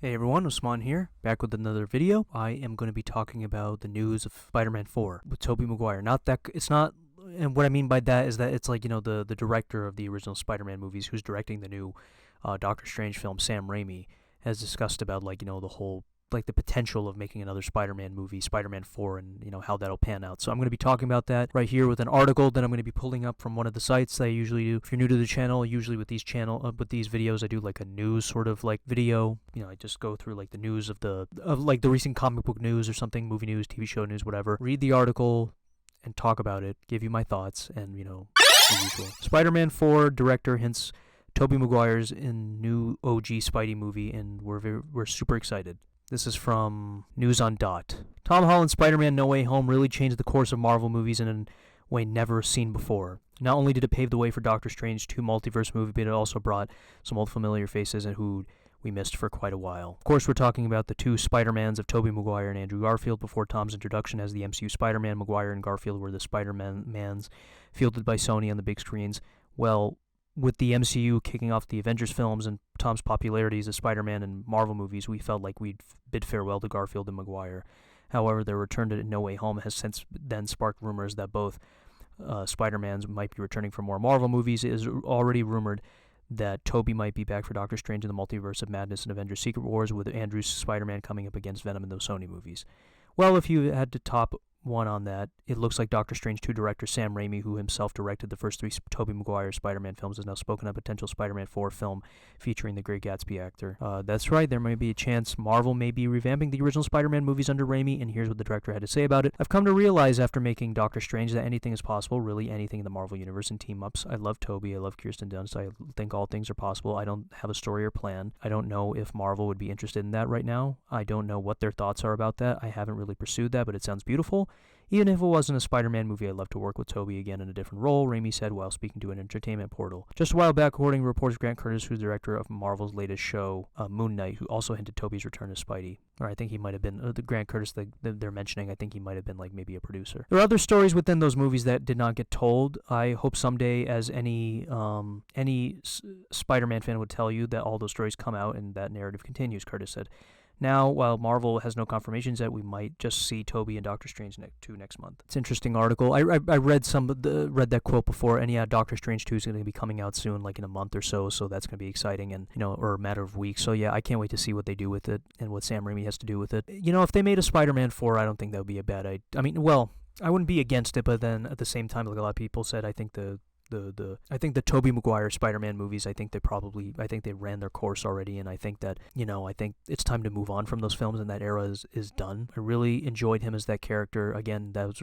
Hey everyone, Usman here, back with another video. I am going to be talking about the news of Spider-Man 4 with Tobey Maguire. It's not, and what I mean by that is that it's like, the director of the original Spider-Man movies who's directing the new Doctor Strange film, Sam Raimi, has discussed about, the whole, the potential of making another Spider-Man movie, Spider-Man 4, and, how that'll pan out. So I'm going to be talking about that right here with an article that I'm going to be pulling up from one of the sites that I usually do. If you're new to the channel, usually with these videos, I do like a news sort of like video. I just go through like the news of the recent comic book news or something, movie news, TV show news, whatever. Read the article and talk about it, give you my thoughts, and, the usual. Spider-Man 4 director hints Tobey Maguire's in new OG Spidey movie, and we're super excited. This is from News on Dot. Tom Holland's Spider-Man No Way Home really changed the course of Marvel movies in a way never seen before. Not only did it pave the way for Doctor Strange 2 multiverse movie, but it also brought some old familiar faces and who we missed for quite a while. Of course, we're talking about the two Spider-Mans of Tobey Maguire and Andrew Garfield before Tom's introduction as the MCU Spider-Man. Maguire and Garfield were the Spider-Mans fielded by Sony on the big screens. Well, with the MCU kicking off the Avengers films and Tom's popularity as a Spider-Man in Marvel movies, we felt like we'd bid farewell to Garfield and Maguire. However, their return to No Way Home has since then sparked rumors that both Spider-Mans might be returning for more Marvel movies. It is already rumored that Tobey might be back for Doctor Strange in the Multiverse of Madness and Avengers Secret Wars, with Andrew's Spider-Man coming up against Venom in those Sony movies. Well, if you had to top one on that, it looks like Doctor Strange 2 director Sam Raimi, who himself directed the first three Tobey Maguire Spider-Man films, has now spoken of a potential Spider-Man 4 film featuring the Great Gatsby actor. That's right, there may be a chance Marvel may be revamping the original Spider-Man movies under Raimi, and here's what the director had to say about it. I've come to realize after making Doctor Strange that anything is possible, really anything in the Marvel Universe and team-ups. I love Tobey, I love Kirsten Dunst, I think all things are possible. I don't have a story or plan. I don't know if Marvel would be interested in that right now. I don't know what their thoughts are about that. I haven't really pursued that, but it sounds beautiful. Even if it wasn't a Spider-Man movie, I'd love to work with Tobey again in a different role, Raimi said while speaking to an entertainment portal. Just a while back, according to reports, Grant Curtis, who's the director of Marvel's latest show, Moon Knight, who also hinted Tobey's return as Spidey. Or I think he might have been, the Grant Curtis they're mentioning, I think he might have been like maybe a producer. There are other stories within those movies that did not get told. I hope someday, as any Spider-Man fan would tell you, that all those stories come out and that narrative continues, Curtis said. Now, while Marvel has no confirmations yet, we might just see Tobey and Doctor Strange 2 next month. It's an interesting article. I read read that quote before, and yeah, Doctor Strange 2 is going to be coming out soon, like in a month or so that's going to be exciting, and or a matter of weeks. So yeah, I can't wait to see what they do with it and what Sam Raimi has to do with it. If they made a Spider-Man 4, I don't think that would be a bad idea. I mean, well, I wouldn't be against it, but then at the same time, like a lot of people said, I think the Tobey Maguire Spider-Man movies, I think they ran their course already, and I think that, I think it's time to move on from those films, and that era is done. I really enjoyed him as that character. Again, those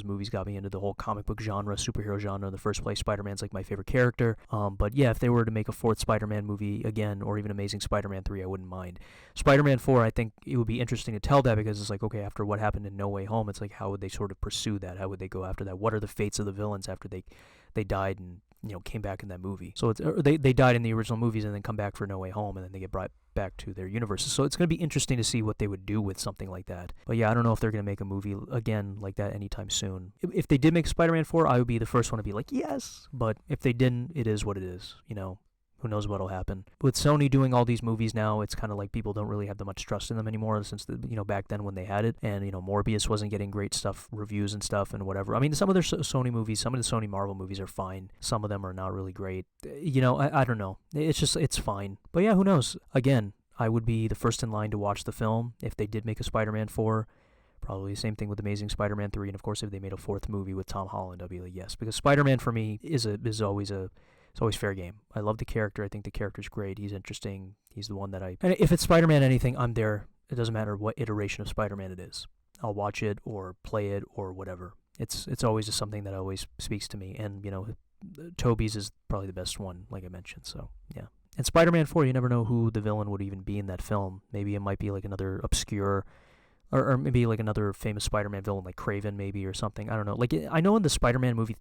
movies got me into the whole comic book genre, superhero genre in the first place. Spider-Man's like my favorite character. But yeah, if they were to make a fourth Spider-Man movie again, or even Amazing Spider-Man 3, I wouldn't mind. Spider-Man 4, I think it would be interesting to tell that, because it's like, okay, after what happened in No Way Home, it's like, how would they sort of pursue that? How would they go after that? What are the fates of the villains after they died and came back in that movie? So they died in the original movies and then come back for No Way Home, and then they get brought back to their universes. So it's going to be interesting to see what they would do with something like that. But yeah, I don't know if they're going to make a movie again like that anytime soon. If they did make Spider-Man 4, I would be the first one to be like, yes. But if they didn't, it is what it is. Who knows what'll happen. With Sony doing all these movies now, it's kind of like people don't really have that much trust in them anymore, since back then when they had it, and Morbius wasn't getting great stuff, reviews and stuff and whatever. I mean, some of their Sony movies, some of the Sony Marvel movies are fine. Some of them are not really great. I don't know. It's fine. But yeah, who knows? Again, I would be the first in line to watch the film if they did make a Spider-Man 4. Probably the same thing with Amazing Spider-Man 3, and of course if they made a fourth movie with Tom Holland, I'd be like, yes, because Spider-Man for me is always fair game. I love the character. I think the character's great. He's interesting. He's the one that and if it's Spider-Man anything, I'm there. It doesn't matter what iteration of Spider-Man it is. I'll watch it or play it or whatever. It's always just something that always speaks to me, and Tobey's is probably the best one, like I mentioned. So yeah. And Spider-Man 4, you never know who the villain would even be in that film. Maybe it might be like another obscure, or maybe like another famous Spider-Man villain, like Kraven maybe, or something. I don't know. Like, I know in the Spider-Man movie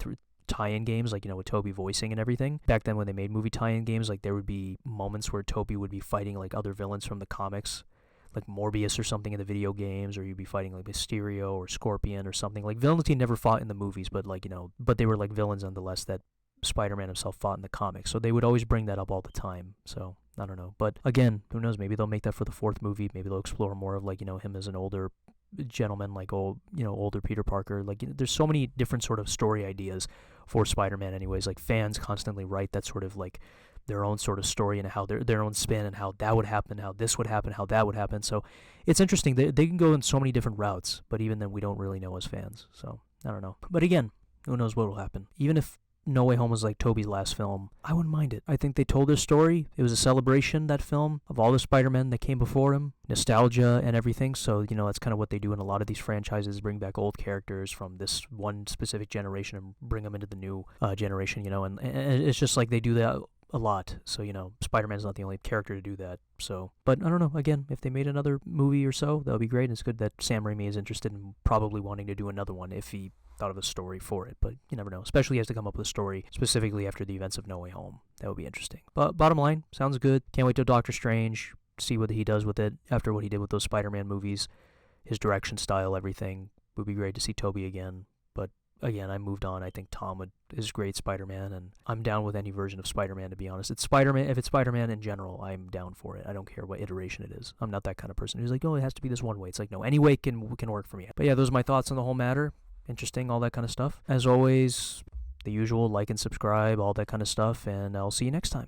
tie-in games, like, with Tobey voicing and everything, back then when they made movie tie-in games, like, there would be moments where Tobey would be fighting, like, other villains from the comics, like Morbius or something in the video games, or you'd be fighting, like, Mysterio or Scorpion or something. Like, villains he never fought in the movies, but, like, but they were, like, villains nonetheless that Spider-Man himself fought in the comics. So they would always bring that up all the time. So I don't know. But again, who knows? Maybe they'll make that for the fourth movie. Maybe they'll explore more of, like, him as an older gentleman, like older Peter Parker. Like, there's so many different sort of story ideas for Spider-Man anyways. Like, fans constantly write that sort of like their own sort of story and how their own spin and how that would happen, how this would happen, how that would happen. So it's interesting. They can go in so many different routes, but even then we don't really know as fans. So I don't know. But again, who knows what will happen. Even if No Way Home was like Tobey's last film, I wouldn't mind it. I think they told their story. It was a celebration, that film, of all the Spider-Men that came before him, nostalgia and everything. So, that's kind of what they do in a lot of these franchises, bring back old characters from this one specific generation and bring them into the new generation, and it's just like they do that a lot. So, Spider-Man's not the only character to do that. So, but I don't know. Again, if they made another movie or so, that would be great. And it's good that Sam Raimi is interested in probably wanting to do another one if he thought of a story for it. But you never know. Especially he has to come up with a story specifically after the events of No Way Home. That would be interesting. But bottom line, sounds good. Can't wait till Doctor Strange, see what he does with it after what he did with those Spider-Man movies. His direction, style, everything. Would be great to see Tobey again. But again, I moved on. I think Tom is great Spider-Man, and I'm down with any version of Spider-Man, to be honest. It's Spider-Man. If it's Spider-Man in general, I'm down for it. I don't care what iteration it is. I'm not that kind of person who's like, oh, it has to be this one way. It's like, no, any way can work for me. But yeah, those are my thoughts on the whole matter. Interesting, all that kind of stuff. As always, the usual, like and subscribe, all that kind of stuff, and I'll see you next time.